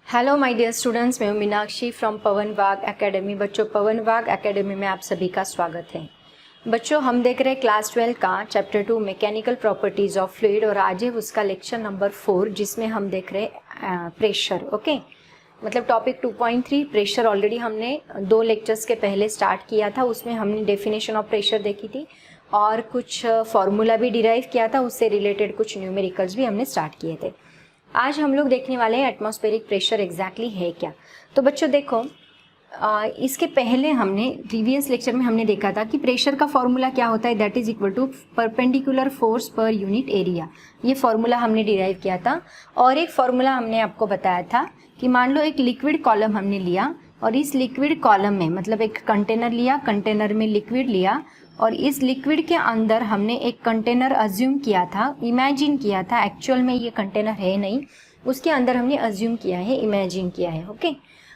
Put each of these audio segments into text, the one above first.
Hello my dear students, मैं हूं Meenakshi from पवन वाग एकेडमी। बच्चों, पवन वाग एकेडमी में आप सभी का स्वागत है। बच्चों, हम देख रहे हैं क्लास 12 का chapter 2 mechanical properties of fluid और आज है उसका लेक्चर नंबर 4 जिसमें हम देख रहे हैं प्रेशर। ओके, मतलब टॉपिक 2.3 प्रेशर ऑलरेडी हमने 2 लेक्चर्स के पहले स्टार्ट किया था। उसमें हमने डेफिनेशन ऑफ प्रेशर देखी थी और कुछ फॉर्मूला भी डिराइव किया था, उससे रिलेटेड कुछ न्यूमेरिकल्स भी हमने स्टार्ट किए थे। आज हम लोग देखने वाले हैं एटमॉस्फेरिक प्रेशर एग्जैक्टली है क्या। तो बच्चों देखो, इसके पहले हमने प्रीवियस लेक्चर में हमने देखा था कि प्रेशर का फॉर्मूला क्या होता है, that is equal to perpendicular force per unit area. ये फॉर्मूला हमने डिराइव किया था। और एक फॉर्मूला हमने आपको बताया था कि मान लो एक लिक्विड कॉलम हमने लिया और इस लिक्विड कॉलम में मतलब एक कंटेनर लिया, कंटेनर में लिक्विड लिया और इस लिक्विड के अंदर हमने एक कंटेनर अज्यूम किया था, इमेजिन किया था। एक्चुअल में ये कंटेनर है नहीं, उसके अंदर हमने अज्यूम किया है, इमेजिन किया है। ओके,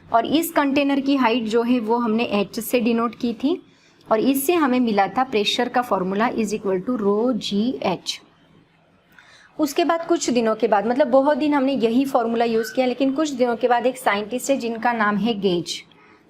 और इस कंटेनर की हाइट जो है वो हमने h से डिनोट की थी और इससे हमें मिला था प्रेशर का formula is equal to rho ji h. उसके बाद कुछ दिनों के बाद, मतलब बहुत दिन हमने यही फॉर्मूला यूज़ किया, लेकिन कुछ दिनों के बाद एक साइंटिस्ट है जिनका नाम है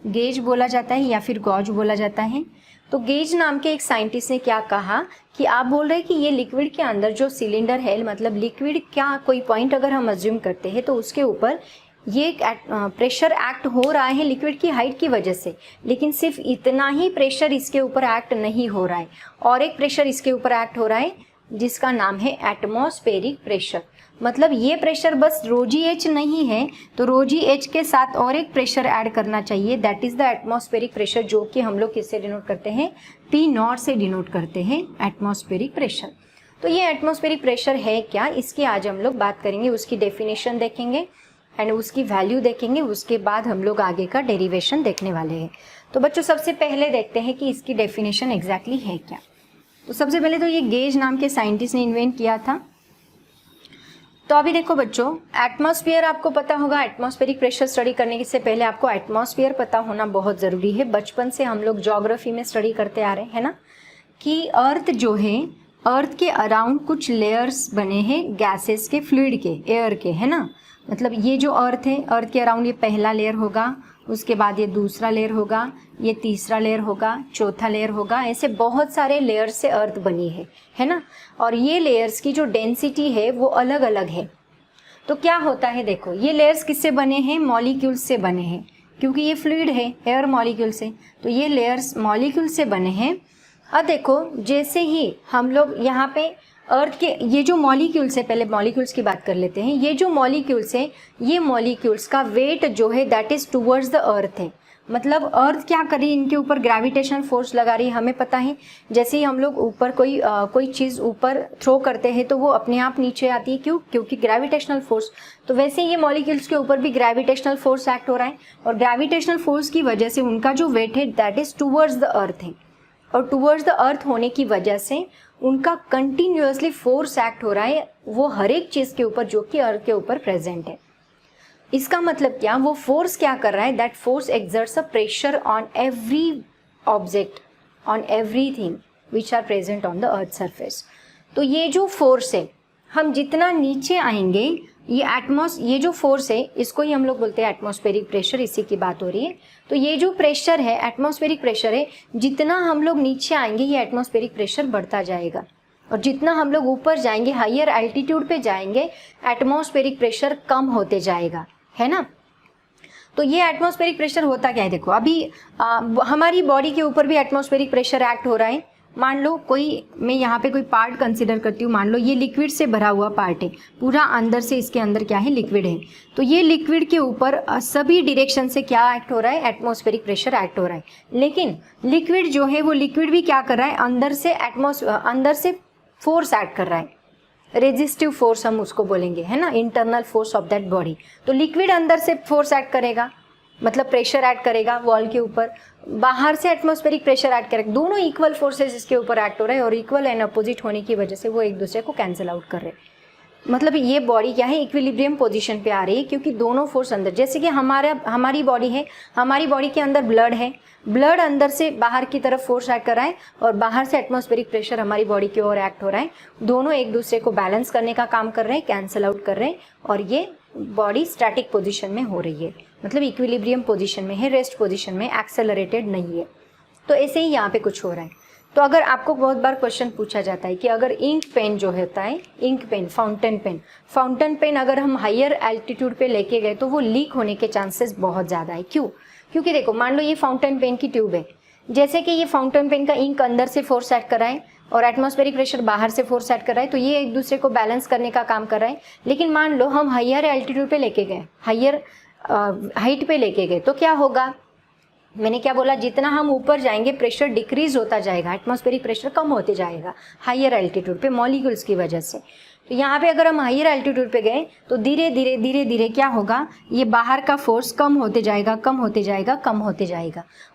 गेज बोला जाता है या फिर गॉज बोला जाता है। तो गेज नाम के एक साइंटिस्ट ने क्या कहा कि आप बोल रहे हैं कि ये लिक्विड के अंदर जो सिलेंडर है, मतलब लिक्विड क्या कोई पॉइंट अगर हम अज्यूम करते हैं तो उसके ऊपर ये प्रेशर एक्ट हो रहा है लिक्विड की हाइट की वजह से, लेकिन सिर्फ इतना ही प्रेशर इसके ऊपर एक्ट नहीं हो रहा है, और एक प्रेशर इसके ऊपर एक्ट हो रहा है जिसका नाम है एटमॉस्फेरिक प्रेशर। मतलब ये प्रेशर बस रोजी एच नहीं है, तो रोजी एच के साथ और एक प्रेशर ऐड करना चाहिए, that is the atmospheric pressure, जो कि हम लोग किससे डिनोट करते हैं, पी नॉट से डिनोट करते हैं एटमॉस्फेरिक प्रेशर। तो ये एटमॉस्फेरिक प्रेशर है क्या, इसकी आज हम लोग बात करेंगे, उसकी डेफिनेशन देखेंगे एंड उसकी वैल्यू देखेंगे। उसके बाद हम लोग आगे का डेरिवेशन देखने वाले हैं। तो बच्चों, सबसे पहले देखते हैं कि इसकी डेफिनेशन एग्जैक्टली है क्या। तो सबसे पहले तो ये गेज नाम के साइंटिस्ट ने इन्वेंट किया था। तो अभी देखो बच्चों, एटमॉस्फेयर आपको पता होगा, एटमॉस्फेरिक प्रेशर स्टडी करने से पहले आपको एटमॉस्फेयर पता होना बहुत ज़रूरी है। बचपन से हम लोग ज्योग्राफी में स्टडी करते आ रहे हैं ना, कि अर्थ जो है, अर्थ के अराउंड कुछ लेयर्स बने हैं गैसेस के, फ्लूइड के, एयर के, है ना। मतलब ये जो अर्थ है, अर्थ के अराउंड ये पहला लेयर होगा, उसके बाद ये दूसरा लेयर होगा, ये तीसरा लेयर होगा, चौथा लेयर होगा, ऐसे बहुत सारे लेयर्स से अर्थ बनी है ना। और ये लेयर्स की जो डेंसिटी है वो अलग अलग है। तो क्या होता है, देखो ये लेयर्स किससे बने हैं, मॉलिक्यूल्स से बने हैं, क्योंकि ये फ्लूइड है, एयर मॉलिक्यूल से, तो ये लेयर्स मॉलिक्यूल से बने हैं। अब देखो, जैसे ही हम लोग यहाँ पे अर्थ के ये जो मॉलिक्यूल्स है, पहले मॉलिक्यूल्स की बात कर लेते हैं। ये जो मॉलिक्यूल्स है, ये मॉलिक्यूल्स का वेट जो है that is towards the earth है। मतलब अर्थ क्या कर रही है, इनके ऊपर ग्रेविटेशनल फोर्स लगा रही है, हमें पता है। जैसे ही हम लोग ऊपर कोई चीज़ ऊपर थ्रो करते हैं तो वो अपने आप नीचे आती है, क्यों, क्योंकि ग्रेविटेशनल फोर्स। तो वैसे ये मॉलिक्यूल्स के ऊपर भी ग्रेविटेशनल फोर्स एक्ट हो रहा है और ग्रेविटेशनल फोर्स की वजह से उनका जो वेट है that is towards the earth है, और टुवर्ड्स द अर्थ होने की वजह से उनका कंटिन्यूअसली फोर्स एक्ट हो रहा है, वो हर एक चीज़ के ऊपर जो कि अर्थ के ऊपर प्रेजेंट है। इसका मतलब क्या, वो फोर्स क्या कर रहा है, that force exerts a pressure on every object, on everything which are present on the earth surface. तो ये जो फोर्स है, हम जितना नीचे आएंगे, ये जो फोर्स है, इसको ही हम लोग बोलते हैं एटमॉस्फेरिक प्रेशर, इसी की बात हो रही है। तो ये जो प्रेशर है, एटमॉस्फेरिक प्रेशर है, जितना हम लोग नीचे आएंगे ये एटमॉस्फेरिक प्रेशर बढ़ता जाएगा, और जितना हम लोग ऊपर जाएंगे, हायर एल्टीट्यूड पे जाएंगे, एटमॉस्फेरिक प्रेशर कम होते जाएगा, है ना। तो ये एटमॉस्फेरिक प्रेशर होता क्या है, देखो अभी हमारी बॉडी के ऊपर भी एटमॉस्फेरिक प्रेशर एक्ट हो रहा है। मान लो मैं यहाँ पे कोई पार्ट कंसिडर करती हूँ, मान लो ये लिक्विड से भरा हुआ पार्ट है, पूरा अंदर से इसके अंदर क्या है, लिक्विड है। तो ये लिक्विड के ऊपर सभी डायरेक्शन से क्या एक्ट हो रहा है, एटमॉस्फेरिक प्रेशर एक्ट हो रहा है। लेकिन लिक्विड जो है, वो लिक्विड भी क्या कर रहा है, अंदर से फोर्स एक्ट कर रहा है, रेजिस्टिव फोर्स हम उसको बोलेंगे, है ना, internal force of that body. तो लिक्विड अंदर से फोर्स एक्ट करेगा, मतलब प्रेशर ऐड करेगा वॉल के ऊपर, बाहर से एटमॉस्फेरिक प्रेशर ऐड करेगा, दोनों इक्वल फोर्सेस इसके ऊपर एक्ट हो रहे हैं और इक्वल एंड अपोजिट होने की वजह से वो एक दूसरे को कैंसिल आउट कर रहे हैं। मतलब ये बॉडी क्या है, इक्विलिब्रियम पोजीशन पे आ रही है, क्योंकि दोनों फोर्स अंदर, जैसे कि हमारी बॉडी है, हमारी बॉडी के अंदर ब्लड है, ब्लड अंदर से बाहर की तरफ फोर्स एक्ट कर रहा है और बाहर से एटमॉस्फेरिक प्रेशर हमारी बॉडी की ओर एक्ट हो रहा है। दोनों एक दूसरे को बैलेंस करने का काम कर रहे हैं, कैंसिल आउट कर रहे हैं, और ये बॉडी स्टैटिक पोजीशन में हो रही है, मतलब इक्विलिब्रियम पोजीशन में है, रेस्ट पोजीशन में, एक्सेलरेटेड नहीं है। तो ऐसे ही यहाँ पे कुछ हो रहा है। तो अगर आपको बहुत बार क्वेश्चन पूछा जाता है कि अगर इंक पेन जो होता है, इंक पेन, फाउंटेन पेन अगर हम हायर एल्टीट्यूड पे लेके गए तो वो लीक होने के चांसेस बहुत ज़्यादा है। क्यों? क्योंकि देखो, मान लो ये फाउंटेन पेन की ट्यूब है, जैसे कि ये फाउंटेन पेन का इंक अंदर से फोर्स एक्ट कर रहा है और एटमॉस्फेरिक प्रेशर बाहर से फोर्स एक्ट कर रहा है, तो ये एक दूसरे को बैलेंस करने का काम कर रहा है। लेकिन मान लो हम हायर एल्टीट्यूड पे लेके गए, हायर हाइट पे लेके गए, तो क्या होगा? मैंने क्या बोला, जितना हम ऊपर जाएंगे प्रेशर डिक्रीज होता जाएगा, एटमॉस्फेरिक प्रेशर कम होते जाएगा हायर एल्टीट्यूड पे मॉलिक्यूल्स की वजह से। तो यहाँ पे अगर हम हायर एल्टीट्यूड पे गए तो धीरे धीरे क्या होगा, ये बाहर का फोर्स कम होते जाएगा,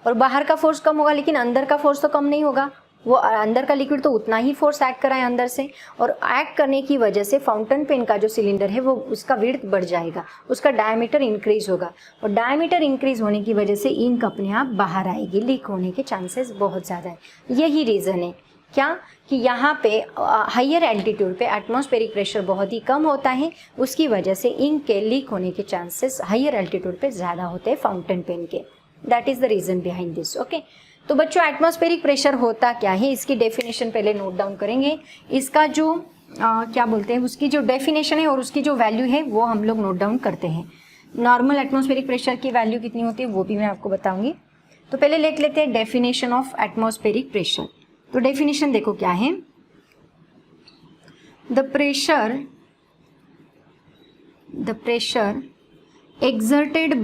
और बाहर का फोर्स कम होगा लेकिन अंदर का फोर्स तो कम नहीं होगा। वो अंदर का लिक्विड तो उतना ही फोर्स एक्ट कराए अंदर से, और एक्ट करने की वजह से फाउंटेन पेन का जो सिलेंडर है वो उसका विड्थ बढ़ जाएगा, उसका डायमीटर इंक्रीज होगा, और डायमीटर इंक्रीज होने की वजह से इंक अपने आप बाहर आएगी, लीक होने के चांसेस बहुत ज़्यादा है। यही रीज़न है क्या कि यहाँ पे हायर एल्टीट्यूड पे एटमॉस्फेरिक प्रेशर बहुत ही कम होता है, उसकी वजह से इंक के लीक होने के चांसेस हायर एल्टीट्यूड पे ज़्यादा होते हैं फाउंटेन पेन के। That is the reason behind this. Okay, तो बच्चों एटमॉस्फेरिक प्रेशर होता क्या है, इसकी डेफिनेशन पहले नोट डाउन करेंगे। इसका जो क्या बोलते हैं, उसकी जो डेफिनेशन है और उसकी जो वैल्यू है वो हम लोग नोट डाउन करते हैं। नॉर्मल एटमॉस्फेरिक प्रेशर की वैल्यू कितनी होती है वो भी मैं आपको बताऊंगी। तो पहले लिख लेते हैं डेफिनेशन ऑफ एटमॉस्फेरिक प्रेशर। तो डेफिनेशन देखो क्या है, the pressure exerted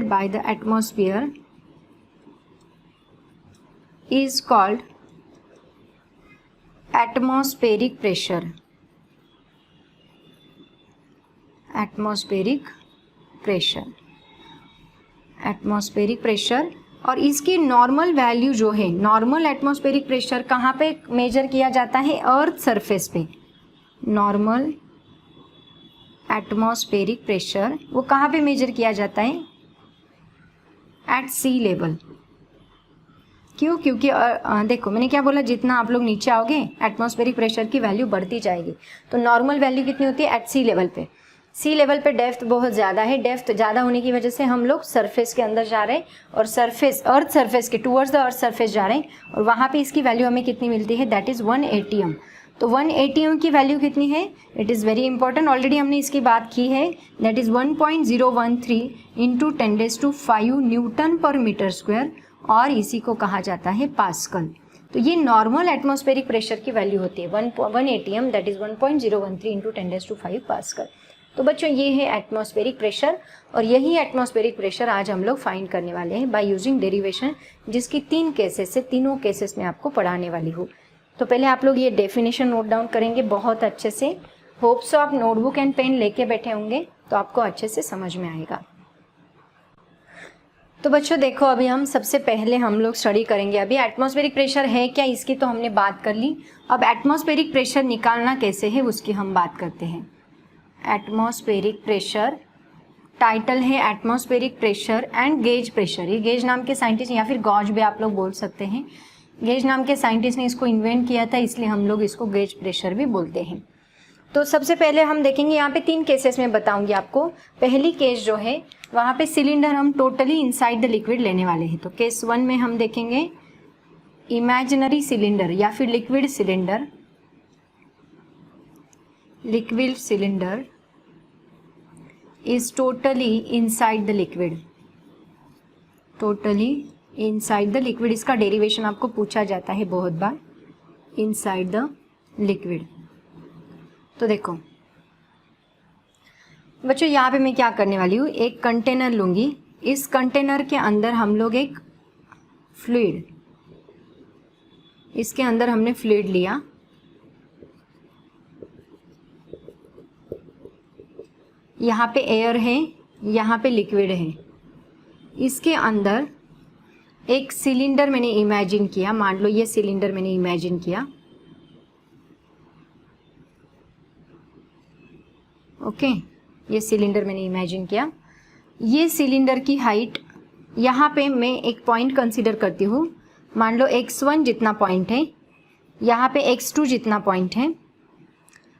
by the atmosphere is called atmospheric pressure. Atmospheric pressure, और इसकी नॉर्मल वैल्यू जो है, नॉर्मल एटमॉस्फेरिक प्रेशर कहाँ पे मेजर किया जाता है? अर्थ सरफेस पे। नॉर्मल एटमॉस्फेरिक प्रेशर वो कहाँ पे मेजर किया जाता है? एट सी लेवल। क्यों? क्योंकि देखो मैंने क्या बोला, जितना आप लोग नीचे आओगे एटमॉस्फेरिक प्रेशर की वैल्यू बढ़ती जाएगी। तो नॉर्मल वैल्यू कितनी होती है? एट सी लेवल पे। सी लेवल पे डेप्थ बहुत ज़्यादा है, डेप्थ ज़्यादा होने की वजह से हम लोग सरफेस के अंदर जा रहे हैं और सरफेस, अर्थ सरफेस के टूवर्ड्स द अर्थ सरफेस जा रहे हैं, और वहाँ पे इसकी वैल्यू हमें कितनी मिलती है? That is 1 ATM। तो 1 ATM की वैल्यू कितनी है? It is very important, already हमने इसकी बात की है। दैट इज़ 1.013 इंटू 10⁵ न्यूटन पर मीटर स्क्वायर, और इसी को कहा जाता है पास्कल। तो ये नॉर्मल एटमॉस्फेरिक प्रेशर की वैल्यू होती है 1 ATM, that is 1.013 into 10⁵ pascal. तो बच्चों ये है एटमॉस्फेरिक प्रेशर, और यही एटमॉस्फेरिक प्रेशर आज हम लोग फाइंड करने वाले हैं बाय यूजिंग डेरिवेशन, जिसकी 3 केसेस से, तीनों केसेस में आपको पढ़ाने वाली हूँ। तो पहले आप लोग ये डेफिनेशन नोट डाउन करेंगे बहुत अच्छे से। होप सो आप नोटबुक एंड पेन लेके बैठे होंगे तो आपको अच्छे से समझ में आएगा। तो बच्चों देखो, अभी हम सबसे पहले हम लोग स्टडी करेंगे अभी एटमॉस्फेरिक प्रेशर है क्या, इसकी तो हमने बात कर ली। अब एटमॉस्फेरिक प्रेशर निकालना कैसे है उसकी हम बात करते हैं। एटमॉस्फेरिक प्रेशर, टाइटल है atmospheric pressure and gauge pressure. ये गेज नाम के साइंटिस्ट, या फिर गॉज भी आप लोग बोल सकते हैं, गेज नाम के साइंटिस्ट ने इसको इन्वेंट किया था, इसलिए हम लोग इसको गेज प्रेशर भी बोलते हैं। तो सबसे पहले हम देखेंगे, यहाँ पे 3 केसेस में बताऊंगी आपको। पहली केस जो है वहाँ पे सिलेंडर हम टोटली इनसाइड द लिक्विड लेने वाले हैं। तो केस 1 में हम देखेंगे इमेजिनरी सिलेंडर या फिर liquid cylinder is totally inside the liquid, इसका डेरिवेशन आपको पूछा जाता है बहुत बार, inside the liquid। तो देखो बच्चों, यहाँ पे मैं क्या करने वाली हूँ, एक कंटेनर लूँगी, इस कंटेनर के अंदर हम लोग एक फ्लूइड, इसके अंदर हमने फ्लूइड लिया, यहाँ पे एयर है, यहाँ पे लिक्विड है, इसके अंदर एक सिलेंडर मैंने इमेजिन किया। मान लो ये सिलेंडर मैंने इमेजिन किया, ओके, ये सिलेंडर मैंने इमेजिन किया। ये सिलेंडर की हाइट, यहाँ पे मैं एक पॉइंट कंसीडर करती हूँ, मान लो x1 जितना पॉइंट है, यहाँ पे x2 जितना पॉइंट है,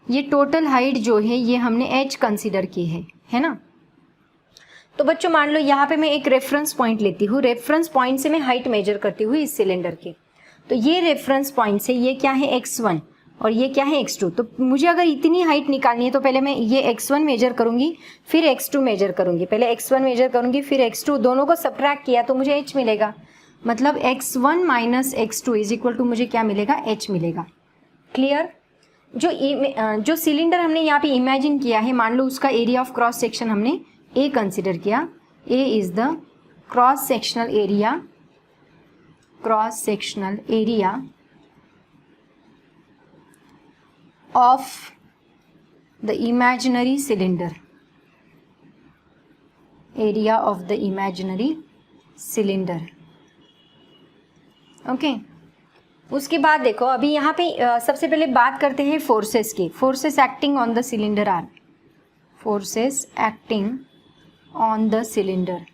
ये टोटल हाइट जो है ये हमने h कंसीडर की है ना। तो बच्चों मान लो यहाँ पे मैं एक रेफरेंस पॉइंट लेती हूँ, रेफरेंस पॉइंट से मैं हाइट मेजर करती हूँ इस सिलेंडर की। तो ये रेफरेंस पॉइंट से ये क्या है x1 और ये क्या है x2। तो मुझे अगर इतनी हाइट निकालनी है तो पहले मैं ये x1 मेजर करूँगी, फिर x2 मेजर करूँगी, पहले x1 मेजर करूँगी फिर x2, दोनों को सब्ट्रैक्ट किया तो मुझे h मिलेगा। मतलब x1 minus x2 is equal to मुझे क्या मिलेगा, h मिलेगा। क्लियर। जो सिलेंडर हमने यहाँ पे इमेजिन किया है, मान लो उसका एरिया ऑफ क्रॉस सेक्शन हमने A कंसिडर किया। A is the cross sectional area of the imaginary cylinder, area of the imaginary cylinder. Okay. उसके बाद देखो अभी यहाँ पे सबसे पहले बात करते हैं फोर्सेस की। Forces acting on the cylinder are, forces acting on the cylinder.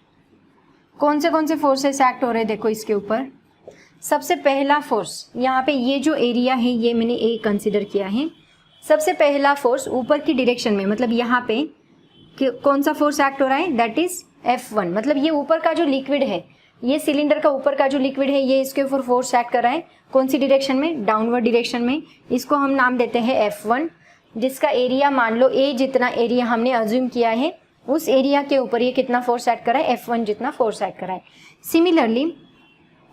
कौन से फोर्सेस एक्ट हो रहे हैं देखो इसके ऊपर। सबसे पहला फोर्स यहाँ पे ये जो एरिया है ये मैंने ए कंसिडर किया है। सबसे पहला फोर्स ऊपर की डायरेक्शन में, मतलब यहाँ पे कौन सा फोर्स एक्ट हो रहा है, दैट इज F1। मतलब ये ऊपर का जो लिक्विड है, ये सिलेंडर का ऊपर का जो लिक्विड है ये इसके ऊपर फोर्स एक्ट कर रहा है। कौन सी डायरेक्शन में, डाउनवर्ड डायरेक्शन में। इसको हम नाम देते हैं F1, जिसका एरिया मान लो A जितना एरिया हमने अज्यूम किया है उस एरिया के ऊपर ये कितना फोर्स एक्ट कर रहा है, F1 जितना फोर्स एक्ट कर रहा है। सिमिलरली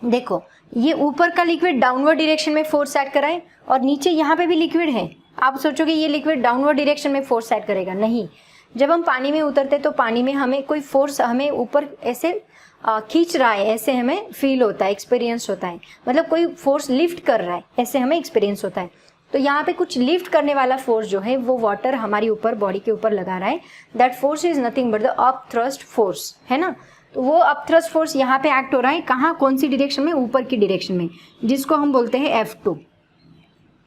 देखो ये ऊपर का लिक्विड डाउनवर्ड डायरेक्शन में फोर्स एक्ट कर रहा है और नीचे यहाँ पे भी लिक्विड है। आप सोचोगे ये लिक्विड डाउनवर्ड डायरेक्शन में फोर्स एक्ट करेगा, नहीं। जब हम पानी में उतरते तो पानी में हमें कोई फोर्स हमें ऊपर ऐसे खींच रहा है, ऐसे हमें फील होता है, एक्सपीरियंस होता है। मतलब कोई फोर्स लिफ्ट कर रहा है, ऐसे हमें एक्सपीरियंस होता है। तो यहाँ पे कुछ लिफ्ट करने वाला फोर्स जो है वो वाटर हमारी ऊपर बॉडी के ऊपर लगा रहा है। That force is nothing but the up thrust force, है ना। तो वो अप थ्रस्ट फोर्स यहाँ पे एक्ट हो रहा है कहाँ, कौन सी डायरेक्शन में, ऊपर की डायरेक्शन में, जिसको हम बोलते हैं F2।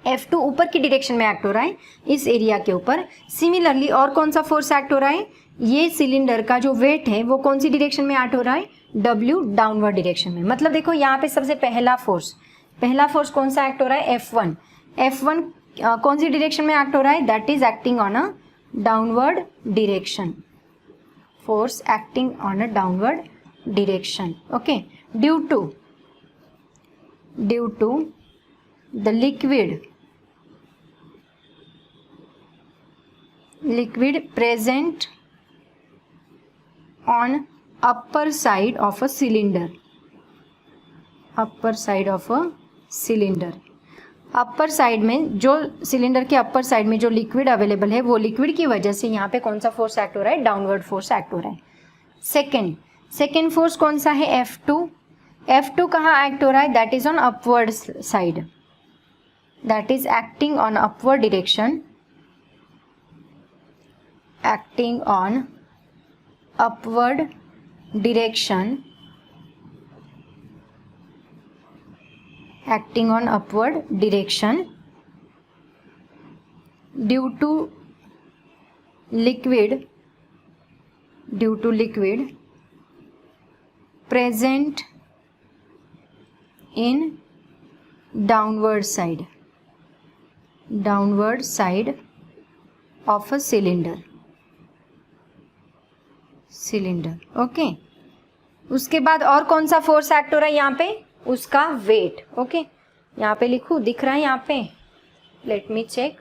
F2 ऊपर की डायरेक्शन में एक्ट हो रहा है इस एरिया के ऊपर। सिमिलरली और कौन सा फोर्स एक्ट हो रहा है, ये सिलेंडर का जो वेट है वो कौन सी डायरेक्शन में एक्ट हो रहा है, W डाउनवर्ड डायरेक्शन में। मतलब देखो यहाँ पे सबसे पहला फोर्स कौन सा एक्ट हो रहा है, F1। F1 कौन सी डायरेक्शन में एक्ट हो रहा है, that is acting on a downward direction, force acting on a downward direction. Okay. Due to the liquid present on upper side of a cylinder, upper side में, जो cylinder के अपर side में जो liquid available है वो liquid की वजह से यहाँ पे कौन सा फोर्स एक्ट हो रहा है, डाउनवर्ड फोर्स एक्ट हो रहा है। सेकेंड फोर्स कौन सा है, F2 कहाँ एक्ट हो रहा है, that is on upward side, that is acting on upward direction, acting on upward direction, due to liquid present in downward side of a cylinder। Okay. उसके बाद और कौन सा फोर्स एक्ट हो रहा है यहाँ पे, उसका वेट। ओके। यहाँ पे लिखूँ, दिख रहा है यहाँ पे, लेट मी चेक,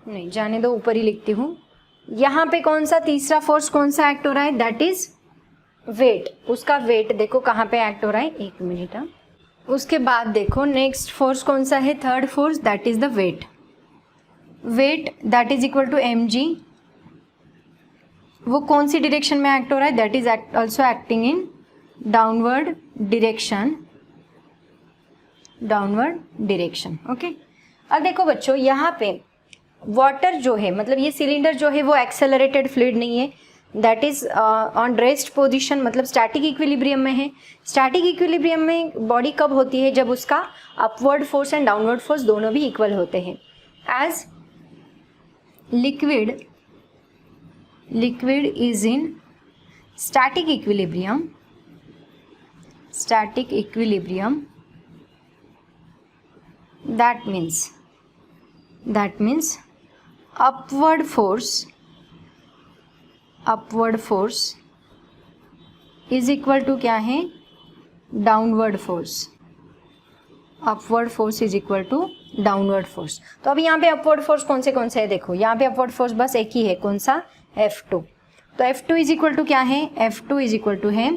नहीं जाने दो, ऊपर ही लिखती हूँ। यहाँ पे कौन सा तीसरा फोर्स कौन सा एक्ट हो रहा है, दैट इज वेट। उसका वेट देखो कहाँ पे एक्ट हो रहा है, एक मिनट। उसके बाद देखो नेक्स्ट फोर्स कौन सा है, third force, that is the weight that is equal to mg। वो कौन सी डायरेक्शन में एक्ट हो रहा है, that is also acting in downward direction. Okay. अब देखो बच्चों यहाँ पे वाटर जो है, मतलब ये सिलेंडर जो है वो एक्सेलरेटेड फ्लूइड नहीं है, that is on rest position, मतलब स्टैटिक इक्विलिब्रियम में है। स्टैटिक इक्विलिब्रियम में बॉडी कब होती है, जब उसका upward force and downward force दोनों भी इक्वल होते हैं। As liquid is in static equilibrium that means upward force is equal to क्या है, downward force. Upward force is equal to downward force. तो अभी यहाँ पे अपवर्ड फोर्स कौन से है, देखो यहाँ पे अपवर्ड फोर्स बस एक ही है, कौन सा, F2. तो F2 इज इक्वल टू क्या है, F2 इज इक्वल टू है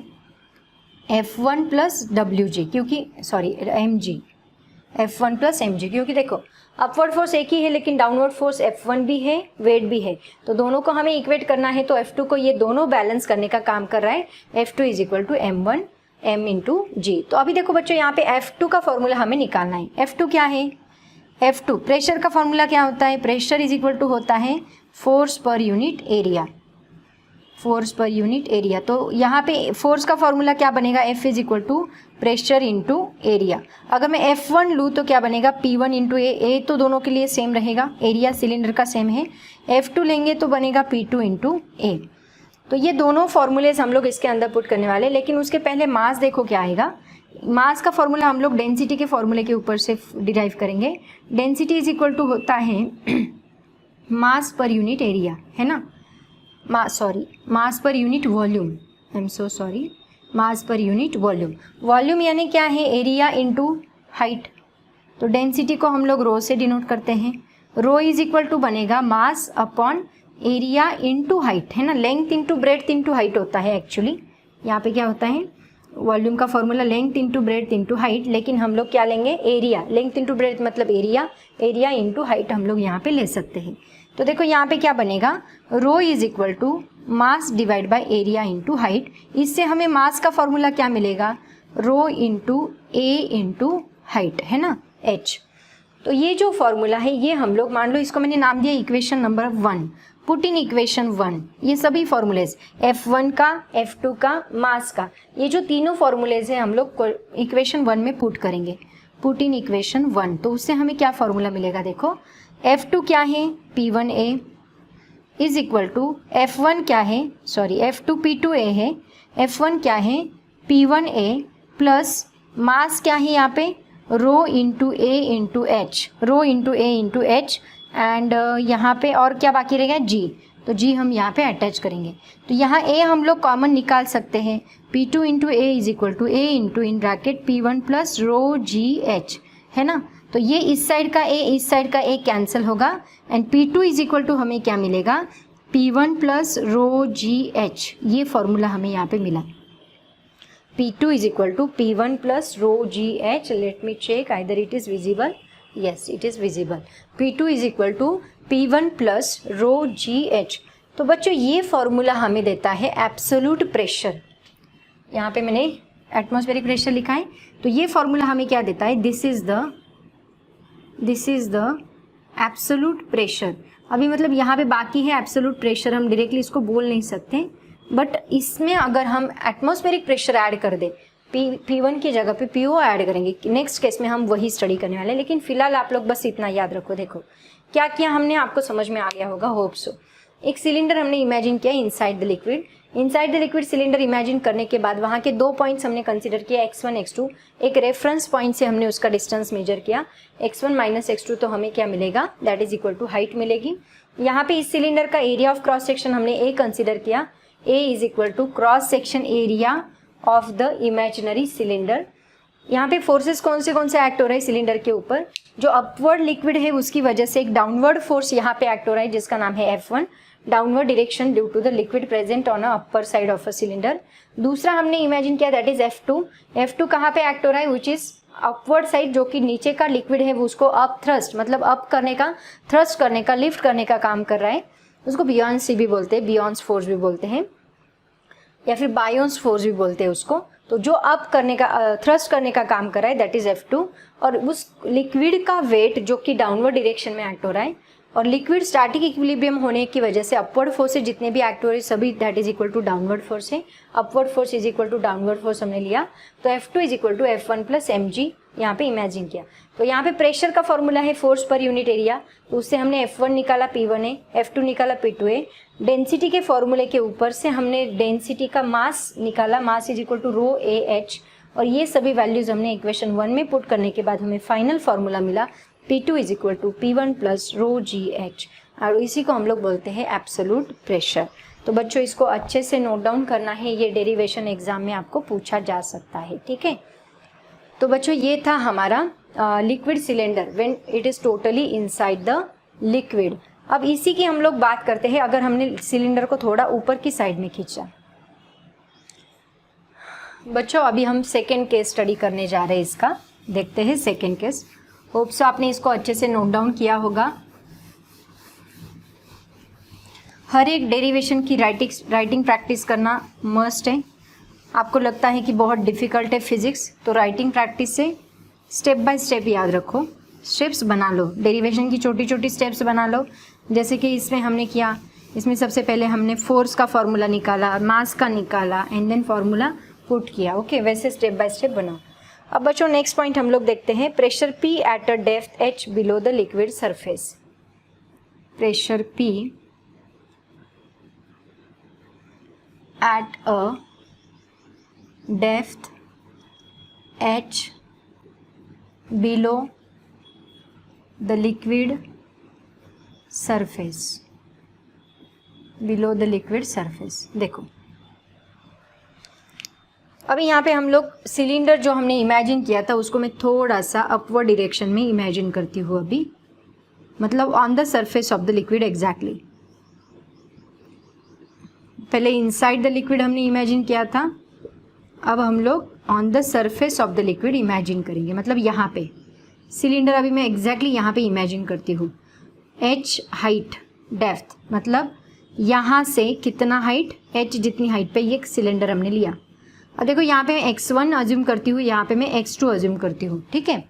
F1 प्लस WG, क्योंकि sorry mg, F1 plus mg, क्योंकि देखो अपवर्ड फोर्स एक ही है लेकिन डाउनवर्ड फोर्स F1 भी है, वेट भी है, तो दोनों को हमें इक्वेट करना है. तो F2 को ये दोनों बैलेंस करने का काम कर रहा है. F2 is equal to m1 m into G. तो अभी देखो बच्चों यहाँ पे F2 का फॉर्मूला हमें निकालना है. F2 क्या है, F2 प्रेशर का फॉर्मूला क्या होता है, प्रेशर इज इक्वल टू होता है force per unit area, force per unit area. तो यहाँ पे फोर्स का फॉर्मूला क्या बनेगा, F is equal to pressure into area. अगर मैं F1 लूँ तो क्या बनेगा, P1 इंटू ए तो दोनों के लिए सेम रहेगा, एरिया सिलेंडर का सेम है. F2 लेंगे तो बनेगा P2 इंटू ए. तो ये दोनों फॉर्मूलेज हम लोग इसके अंदर पुट करने वाले, लेकिन उसके पहले मास देखो क्या आएगा. मास का फॉर्मूला हम लोग डेंसिटी के फॉर्मूले के ऊपर से डिराइव करेंगे. डेंसिटी इज इक्वल टू होता है मास पर यूनिट एरिया, है ना, mass per unit volume, I am so sorry, mass per unit volume. Volume यानी क्या है, एरिया इंटू हाइट. तो डेंसिटी को हम लोग रो से डिनोट करते हैं. रो इज इक्वल टू बनेगा mass upon area into height, है ना, length into breadth into height होता है एक्चुअली. यहाँ पे क्या होता है, वॉल्यूम का formula length into breadth into height, लेकिन हम लोग क्या लेंगे, एरिया. लेंथ इंटू ब्रेड्थ मतलब एरिया, एरिया इंटू हाइट हम लोग यहाँ पे ले सकते हैं. तो देखो यहाँ पे क्या बनेगा, rho is equal to mass divide by area into height. इससे हमें मास का फॉर्मूला क्या मिलेगा, rho into A into height, है ना, h. तो ये जो फॉर्मूला है ये हम लोग, मान लो इसको मैंने नाम दिया equation number 1, put in equation 1. ये सभी फॉर्मूलेज F1 का, F2 का, मास का, ये जो तीनों फॉर्मूलेज हैं हम लोग इक्वेशन 1 में पुट करेंगे. पुट इन इक्वेशन 1, तो उससे हमें क्या फॉर्मूला मिलेगा, देखो F2 क्या है, P1A is equal to F1 क्या है, सॉरी F2 P2A है, F1 क्या है, P1A प्लस मास क्या है यहाँ पे, rho into A into H, rho into A into H. And यहाँ पे और क्या बाकी रहेगा, जी. तो जी हम यहाँ पे अटैच करेंगे. तो यहाँ ए हम लोग कॉमन निकाल सकते हैं, P2 into A is equal to A into in bracket P1 plus rho ji h, है ना. तो ये इस साइड का ए, इस साइड का ए कैंसिल होगा and P2 is equal to हमें क्या मिलेगा, P1 प्लस रो जी एच. ये फॉर्मूला हमें यहाँ पे मिला. P2 is equal to P1 plus rho GH. Let me check either it is visible. Yes, it is visible. P2 is equal to P1 plus rho GH. तो बच्चों ये formula हमें देता है एब्सोल्यूट प्रेशर. यहाँ पे मैंने एटमॉस्फेरिक प्रेशर लिखा है, तो ये फॉर्मूला हमें क्या देता है, this is the absolute pressure. अभी मतलब यहाँ पे बाकी है एब्सोल्यूट प्रेशर, हम डायरेक्टली इसको बोल नहीं सकते, बट इसमें अगर हम एटमॉस्फेरिक प्रेशर ऐड कर दे, P1 की जगह पे PO ऐड करेंगे, नेक्स्ट केस में हम वही स्टडी करने वाले हैं. लेकिन फिलहाल आप लोग बस इतना याद रखो. देखो क्या किया हमने, आपको समझ में आ गया होगा, होप सो. एक सिलेंडर हमने इमेजिन किया inside the liquid. Inside the liquid cylinder imagine करने के बाद वहाँ के 2 पॉइंट्स हमने कंसिडर किया, x1 x2. एक रेफरेंस पॉइंट से हमने उसका डिस्टेंस मेजर किया, x1 माइनस x2. तो हमें क्या मिलेगा, that is equal to height मिलेगी. यहाँ पे इस सिलेंडर का एरिया ऑफ क्रॉस सेक्शन हमने A कंसिडर किया, A is equal to cross section area of the imaginary cylinder. यहाँ पे फोर्सेस कौन से एक्ट हो रहे हैं सिलेंडर के ऊपर, जो अपवर्ड लिक्विड है उसकी वजह से एक डाउनवर्ड फोर्स यहाँ पे एक्ट हो रहा है जिसका नाम है F1, downward direction due to the liquid present on a upper side of a cylinder. दूसरा हमने इमेजिन किया दैट इज F2 कहाँ पे एक्ट हो रहा है, विच इज अपवर्ड साइड, जो कि नीचे का लिक्विड है वो उसको अप थ्रस्ट, मतलब अप करने का, थ्रस्ट करने का, लिफ्ट करने का काम कर रहा है. उसको बियॉन्स भी बोलते हैं, बियॉन्स फोर्स भी बोलते हैं, या फिर बायोन्स फोर्स भी बोलते हैं उसको. तो जो अप करने का, थ्रस्ट करने का काम कर रहा है दैट इज F2. और उस लिक्विड का वेट जो कि डाउनवर्ड डायरेक्शन में एक्ट हो रहा है, और लिक्विड स्टैटिक इक्विलिब्रियम होने की वजह से अपवर्ड फोर्स जितने भी एक्ट हो रहे हैं सभी that is equal to downward force है. Upward force is equal to downward force हमने लिया, तो F2 is equal to F1 plus mg यहाँ पे इमेजिन किया. तो यहाँ पे प्रेशर का फॉर्मूला है फोर्स पर यूनिट एरिया, तो उससे हमने F1 निकाला P1A, F2 निकाला P2A. डेंसिटी के फॉर्मूले के ऊपर से हमने डेंसिटी का मास निकाला, mass is equal to rho AH. और ये सभी वैल्यूज हमने इक्वेशन 1 में पुट करने के बाद हमें फाइनल फॉर्मूला मिला P2 is equal to P1 plus rho ji h, और इसी को हम लोग बोलते हैं एब्सोल्यूट प्रेशर। तो बच्चों इसको अच्छे से नोट डाउन करना है, ये डेरिवेशन एग्जाम में आपको पूछा जा सकता है, ठीक है। तो बच्चों ये था हमारा liquid cylinder when it is totally inside the liquid. अब इसी की हम लोग बात करते हैं अगर हमने सिलेंडर को थोड़ा ऊपर की साइड में खींचा। बच्चों अभी हम सेकेंड केस स्टडी करने जा रहे हैं, इसका देखते हैं सेकेंड केस। होप सो आपने इसको अच्छे से नोट डाउन किया होगा। हर एक डेरिवेशन की राइटिंग प्रैक्टिस करना मस्ट है। आपको लगता है कि बहुत डिफ़िकल्ट है फिजिक्स, तो राइटिंग प्रैक्टिस से स्टेप बाय स्टेप याद रखो, स्टेप्स बना लो, डेरिवेशन की छोटी छोटी स्टेप्स बना लो। जैसे कि इसमें हमने किया, इसमें सबसे पहले हमने फोर्स का फॉर्मूला निकाला, मास का निकाला, एंड देन फॉर्मूला पुट किया। ओके, वैसे स्टेप बाय स्टेप बनाओ। अब बच्चों नेक्स्ट पॉइंट हम लोग देखते हैं, pressure P at a depth h below the liquid surface. Pressure P at a depth h below the liquid surface, below the liquid surface। देखो अभी यहाँ पे हम लोग सिलेंडर जो हमने इमेजिन किया था उसको मैं थोड़ा सा अपवर्ड डायरेक्शन में इमेजिन करती हूँ अभी, मतलब on the surface of the liquid exactly. पहले इनसाइड द लिक्विड हमने इमेजिन किया था, अब हम लोग on the surface of the liquid imagine करेंगे, मतलब यहाँ पे सिलेंडर अभी मैं एग्जैक्टली यहाँ पे इमेजिन करती हूँ। h हाइट, डेप्थ मतलब यहाँ से कितना हाइट, h जितनी हाइट पे ये सिलेंडर हमने लिया। अब देखो यहाँ पे मैं x1 अज्यूम करती हूँ, यहाँ पे मैं x2 अज्यूम करती हूँ, ठीक है,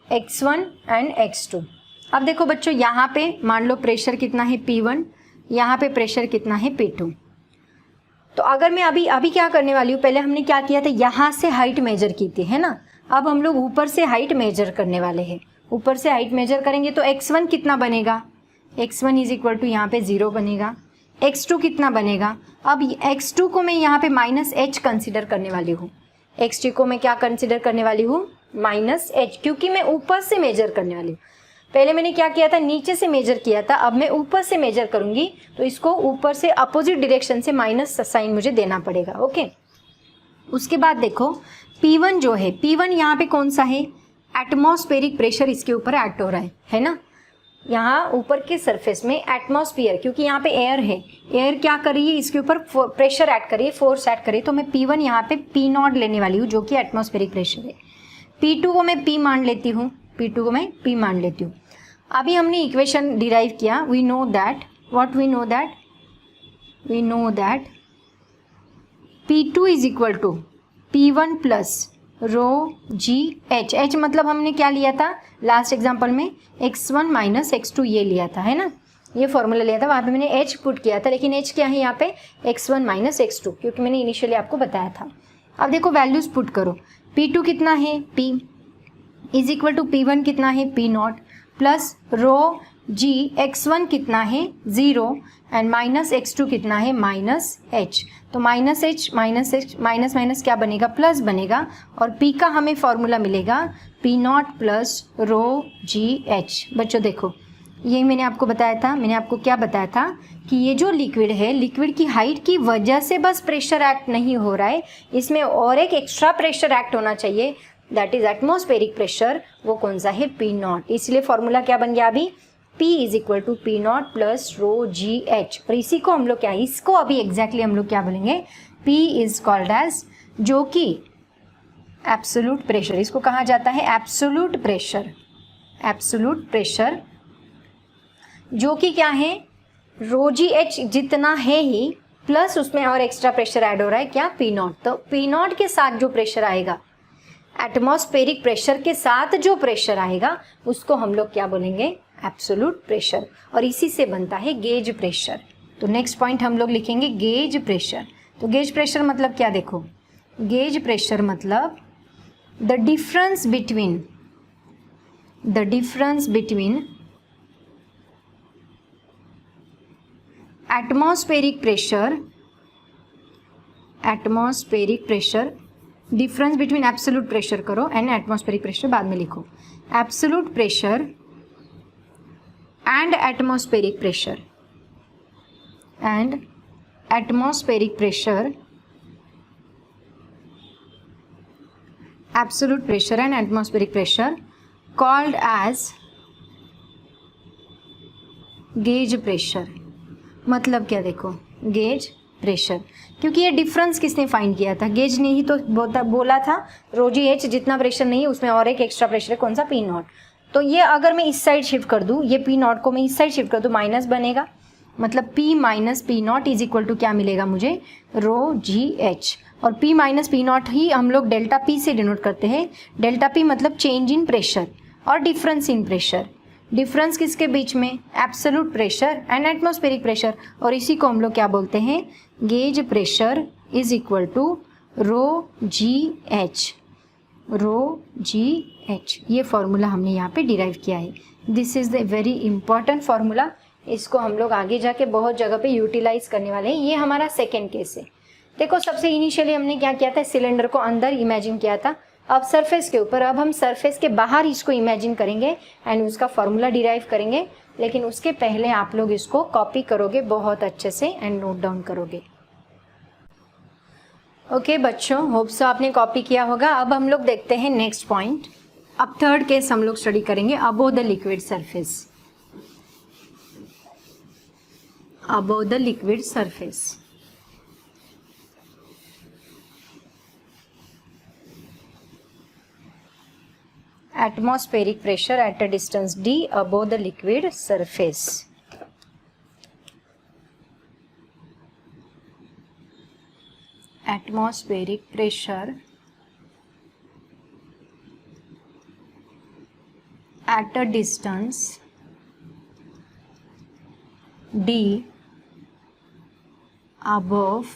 x1 एंड x2। अब देखो बच्चों यहाँ पे मान लो प्रेशर कितना है P1, यहाँ पे प्रेशर कितना है P2। तो अगर मैं अभी क्या करने वाली हूँ, पहले हमने क्या किया था, यहाँ से हाइट मेजर की थी, है ना। अब हम लोग ऊपर से हाइट मेजर करने वाले हैं। ऊपर से हाइट मेजर करेंगे तो x1 कितना बनेगा, x1 इज इक्वल टू यहाँ पे 0 बनेगा। x2 कितना बनेगा, अब x2 को मैं यहाँ पे माइनस h कंसिडर करने वाली हूँ। x2 को मैं क्या कंसिडर करने वाली हूँ, माइनस h, क्योंकि मैं ऊपर से मेजर करने वाली हूँ। पहले मैंने क्या किया था, नीचे से मेजर किया था, अब मैं ऊपर से मेजर करूंगी तो इसको ऊपर से अपोजिट डायरेक्शन से माइनस साइन मुझे देना पड़ेगा। ओके, उसके बाद देखो P1 जो है, P1 यहाँ पे कौन सा है, एटमॉस्फेरिक प्रेशर इसके ऊपर एक्ट हो रहा है ना। यहाँ ऊपर के सरफेस में एटमॉस्फेयर, क्योंकि यहाँ पे एयर है, एयर क्या कर रही है, इसके ऊपर प्रेशर ऐड करिए, फोर्स ऐड करिए। तो मैं P1 यहाँ पे P0 लेने वाली हूँ जो कि एटमॉस्फेरिक प्रेशर है। P2 को मैं P मान लेती हूँ, P2 को मैं P मान लेती हूँ। अभी हमने इक्वेशन डिराइव किया, we know that what we know that P2 is equal to P1 plus rho ji h. H मतलब हमने क्या लिया था लास्ट एग्जांपल में, x1 माइनस x2 ये लिया था, है ना, ये फॉर्मूला लिया था, वहाँ पे मैंने h पुट किया था, लेकिन h क्या है यहाँ पे, x1 माइनस x2, क्योंकि मैंने इनिशियली आपको बताया था। अब देखो वैल्यूज पुट करो, P2 कितना है, P is equal to P1 कितना है, P0 plus rho g x1 कितना है 0 एंड माइनस x2 कितना है माइनस h। तो माइनस h माइनस माइनस क्या बनेगा, प्लस बनेगा, और P का हमें फॉर्मूला मिलेगा P0 प्लस रो जी एच। बच्चों देखो ये मैंने आपको बताया था, मैंने आपको क्या बताया था कि ये जो लिक्विड है, लिक्विड की हाइट की वजह से बस प्रेशर एक्ट नहीं हो रहा है, इसमें और एक एक्स्ट्रा प्रेशर एक्ट होना चाहिए, दैट इज एटमॉस्फेरिक प्रेशर। वो कौन सा है, P0। इसलिए फॉर्मूला क्या बन गया अभी, P is equal to P0 plus rho ji h. और इसी को हम लोग क्या, इसको अभी एग्जैक्टली हम लोग क्या बोलेंगे, P इज कॉल्ड एज, जो कि एब्सोल्यूट प्रेशर, इसको कहा जाता है एब्सोल्यूट प्रेशर, एब्सोल्यूट प्रेशर जो कि क्या है, रो जी एच जितना है ही, प्लस उसमें और एक्स्ट्रा प्रेशर ऐड हो रहा है क्या, P0। तो P0 के साथ जो प्रेशर आएगा, एटमॉस्फेरिक प्रेशर के साथ जो प्रेशर आएगा, उसको हम लोग क्या बोलेंगे, एब्सोल्यूट प्रेशर। और इसी से बनता है गेज प्रेशर। तो नेक्स्ट पॉइंट हम लोग लिखेंगे गेज प्रेशर। तो गेज प्रेशर मतलब क्या, देखो गेज प्रेशर मतलब the difference between atmospheric pressure difference between absolute pressure करो एंड एटमॉस्फेरिक प्रेशर बाद में लिखो. Absolute pressure and atmospheric pressure absolute pressure and atmospheric pressure called as gauge pressure. मतलब क्या देखो, गेज प्रेशर, क्योंकि ये डिफरेंस किसने फाइंड किया था? गेज ने ही तो बोला था रो जी एच जितना प्रेशर नहीं है उसमें और एक एक्स्ट्रा प्रेशर है, कौन सा? P not. तो ये अगर मैं इस साइड शिफ्ट कर दूँ, ये पी नॉट को मैं इस साइड शिफ्ट कर दूँ, माइनस बनेगा. मतलब P minus P naught is equal to क्या मिलेगा मुझे? रो जी एच. और P माइनस पी नॉट ही हम लोग डेल्टा P से डिनोट करते हैं. डेल्टा P मतलब चेंज इन प्रेशर और डिफरेंस इन प्रेशर. डिफरेंस किसके बीच में? Absolute pressure and atmospheric pressure. और इसी को हम लोग क्या बोलते हैं? Gauge pressure is equal to rho ji H. ये फॉर्मूला हमने यहाँ पे डिराइव किया है. This is the very important formula. इसको हम लोग आगे जाके बहुत जगह पे यूटिलाइज करने वाले हैं. ये हमारा सेकेंड केस है. देखो, सबसे इनिशियली हमने क्या किया था? सिलेंडर को अंदर इमेजिन किया था. अब सरफेस के ऊपर, अब हम सरफेस के बाहर इसको इमेजिन करेंगे एंड उसका फॉर्मूला डिराइव करेंगे. लेकिन उसके पहले आप लोग इसको कॉपी करोगे बहुत अच्छे से एंड नोट डाउन करोगे. ओके बच्चों, होप सो आपने कॉपी किया होगा. अब हम लोग देखते हैं नेक्स्ट पॉइंट. अब थर्ड केस हम लोग स्टडी करेंगे, above the liquid surface. above the liquid surface. Atmospheric pressure at a distance d above the liquid surface. Atmospheric pressure at a distance d above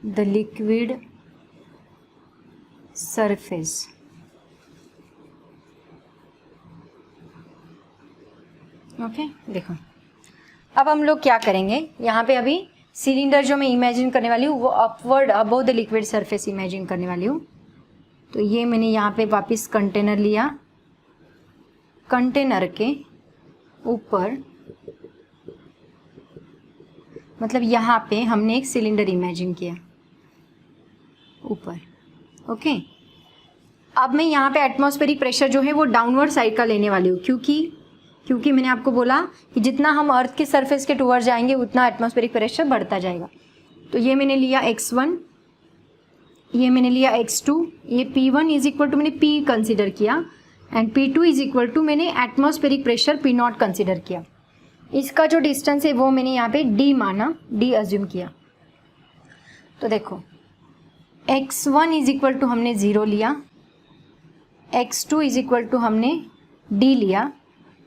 the liquid surface. Okay देखो, अब हम लोग क्या करेंगे, यहाँ पे अभी सिलेंडर जो मैं इमेजिन करने वाली हूँ वो upward above the liquid surface imagine करने वाली हूँ. तो ये मैंने यहाँ पे वापस कंटेनर लिया, कंटेनर के ऊपर मतलब यहाँ पे हमने एक सिलेंडर इमेजिन किया ऊपर. ओके, अब मैं यहाँ पे एटमॉस्फेरिक प्रेशर जो है वो डाउनवर्ड साइड का लेने वाली हूँ, क्योंकि मैंने आपको बोला कि जितना हम अर्थ के सरफेस के टूवर्ड जाएंगे उतना एटमॉस्फेरिक प्रेशर बढ़ता जाएगा. तो ये मैंने लिया x1, ये मैंने लिया x2, ये P1 इज इक्वल टू मैंने P कंसिडर किया and P2 is equal to मैंने atmospheric pressure P not consider किया. इसका जो डिस्टेंस है वो मैंने यहाँ पे d माना, d अज्यूम किया. तो देखो x1 इज इक्वल टू हमने 0 लिया, x2 इज इक्वल टू हमने d लिया.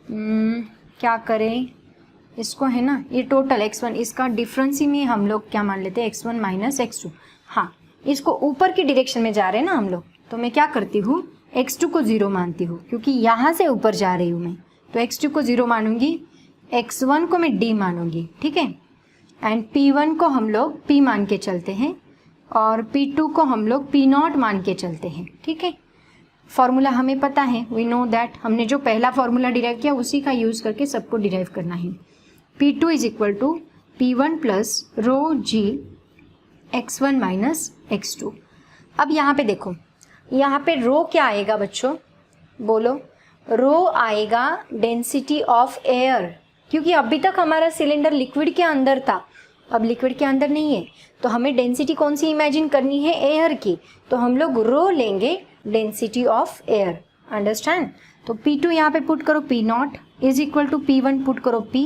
क्या करें इसको, है ना, ये टोटल x1, इसका डिफरेंस ही में हम लोग क्या मान लेते हैं, x1 माइनस x2. हाँ, इसको ऊपर की डायरेक्शन में जा रहे हैं ना हम लोग, तो मैं क्या करती हूँ, x2 को 0 मानती हूँ क्योंकि यहाँ से ऊपर जा रही हूँ मैं. तो x2 को 0 मानूंगी, x1 को मैं d मानूंगी, ठीक है. एंड P1 को हम लोग P मान के चलते हैं और P2 को हम लोग P नॉट मान के चलते हैं, ठीक है. फॉर्मूला हमें पता है, वी नो दैट. हमने जो पहला फॉर्मूला डिराइव किया उसी का यूज़ करके सबको डिराइव करना है. P2 is equal to P1 plus rho g x1 minus x2. अब यहाँ पे देखो, यहाँ पे रो क्या आएगा बच्चों, बोलो. रो आएगा डेंसिटी ऑफ एयर, क्योंकि अभी तक हमारा सिलेंडर लिक्विड के अंदर था, अब लिक्विड के अंदर नहीं है. तो हमें डेंसिटी कौन सी इमेजिन करनी है, एयर की. तो हम लोग रो लेंगे डेंसिटी ऑफ एयर, अंडरस्टैंड. तो P2 यहाँ पे पुट करो P not is equal to P1 put करो P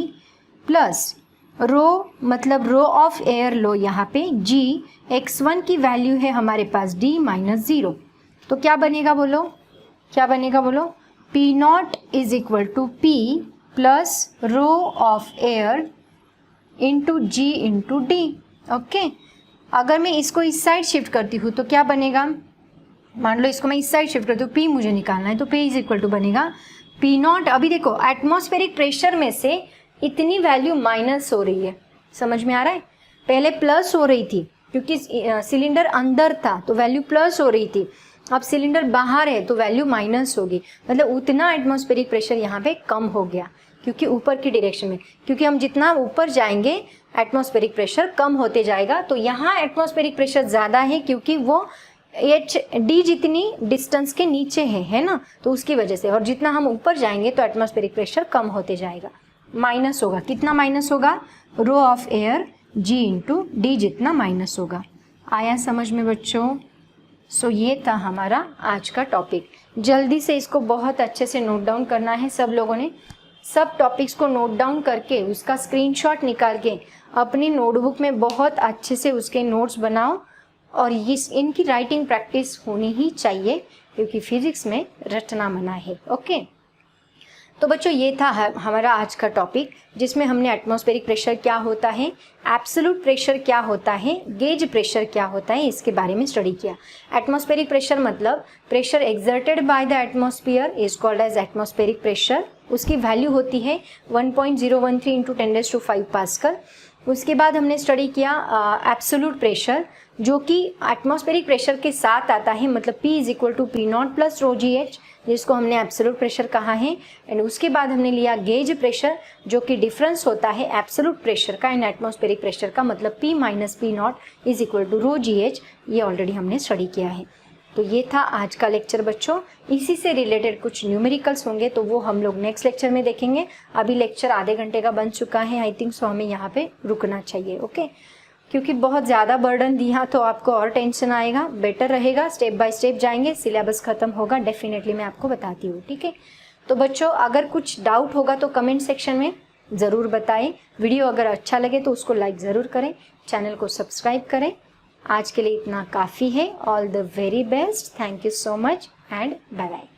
प्लस रो मतलब रो ऑफ एयर लो यहाँ पे G, x1 की वैल्यू है हमारे पास D माइनस 0. तो क्या बनेगा बोलो, क्या बनेगा बोलो, P not is equal to P plus rho of air into G into D. Okay, अगर मैं इसको इस साइड शिफ्ट करती हूँ तो क्या बनेगा, मान लो इसको मैं इस साइड शिफ्ट करती हूँ, P मुझे निकालना है, तो P इज इक्वल टू बनेगा P नॉट. अभी देखो एटमॉस्फेरिक प्रेशर में से इतनी वैल्यू माइनस हो रही है, समझ में आ रहा है. पहले प्लस हो रही थी, क्योंकि सिलेंडर अंदर था तो वैल्यू प्लस हो रही थी, अब सिलेंडर बाहर है तो वैल्यू माइनस होगी, मतलब उतना एटमॉस्फेरिक प्रेशर यहाँ पे कम हो गया क्योंकि ऊपर की डायरेक्शन में, क्योंकि हम जितना ऊपर जाएंगे एटमॉस्फेरिक प्रेशर कम होते जाएगा। तो यहाँ एटमॉस्फेरिक प्रेशर ज़्यादा है क्योंकि वो डी जितनी डिस्टेंस के नीचे है ना, तो उसकी वजह से। और जितना हम ऊपर जाएंगे तो एटमॉस्फेरिक प्रेशर कम होते जाएगा, माइनस होगा। कितना माइनस होगा? Rho of air G into D जितना माइनस होगा। आया समझ में बच्चों? सो ये था हमारा आज का टॉपिक। जल्दी से इसको बहुत अच्छे से नोट डाउन करना है सब लोगों ने। सब टॉपिक्स को नोट डाउन करके उसका स्क्रीनशॉट निकाल के अपनी नोटबुक में बहुत अच्छे से उसके नोट्स बनाओ, और इनकी राइटिंग प्रैक्टिस होनी ही चाहिए क्योंकि फिजिक्स में रटना मना है। ओके, तो बच्चों ये था हमारा आज का टॉपिक, जिसमें हमने एटमॉस्फेरिक प्रेशर क्या होता है, एब्सोल्यूट प्रेशर क्या होता है, गेज प्रेशर क्या होता है, इसके बारे में स्टडी किया। एटमॉस्फेरिक प्रेशर मतलब pressure exerted by the atmosphere is called as atmospheric pressure. उसकी वैल्यू होती है 1.013 इंटू 10⁵ पास्कल। उसके बाद हमने स्टडी किया एब्सोल्यूट प्रेशर, जो कि एटमॉस्फेरिक प्रेशर के साथ आता है, मतलब P is equal to P0 plus rho ji H, जिसको हमने एब्सोल्यूट प्रेशर कहा है। एंड उसके बाद हमने लिया गेज प्रेशर, जो कि डिफरेंस होता है एब्सोल्यूट प्रेशर का एंड एटमॉस्फेरिक प्रेशर का, मतलब P minus P0 is equal to rho ji H. ये ऑलरेडी हमने स्टडी किया है। तो ये था आज का लेक्चर बच्चों। इसी से रिलेटेड कुछ न्यूमेरिकल्स होंगे तो वो हम लोग नेक्स्ट लेक्चर में देखेंगे। अभी लेक्चर आधे घंटे का बन चुका है आई थिंक, सो हमें यहाँ पे रुकना चाहिए। ओके, क्योंकि बहुत ज़्यादा बर्डन दिया तो आपको और टेंशन आएगा। बेटर रहेगा स्टेप बाय स्टेप जाएंगे, सिलेबस खत्म होगा डेफिनेटली, मैं आपको बताती हूँ। ठीक है, तो बच्चों अगर कुछ डाउट होगा तो कमेंट सेक्शन में ज़रूर बताएं। वीडियो अगर अच्छा लगे तो उसको लाइक ज़रूर करें, चैनल को सब्सक्राइब करें। आज के लिए इतना काफ़ी है। All the very best, thank you so much and bye bye.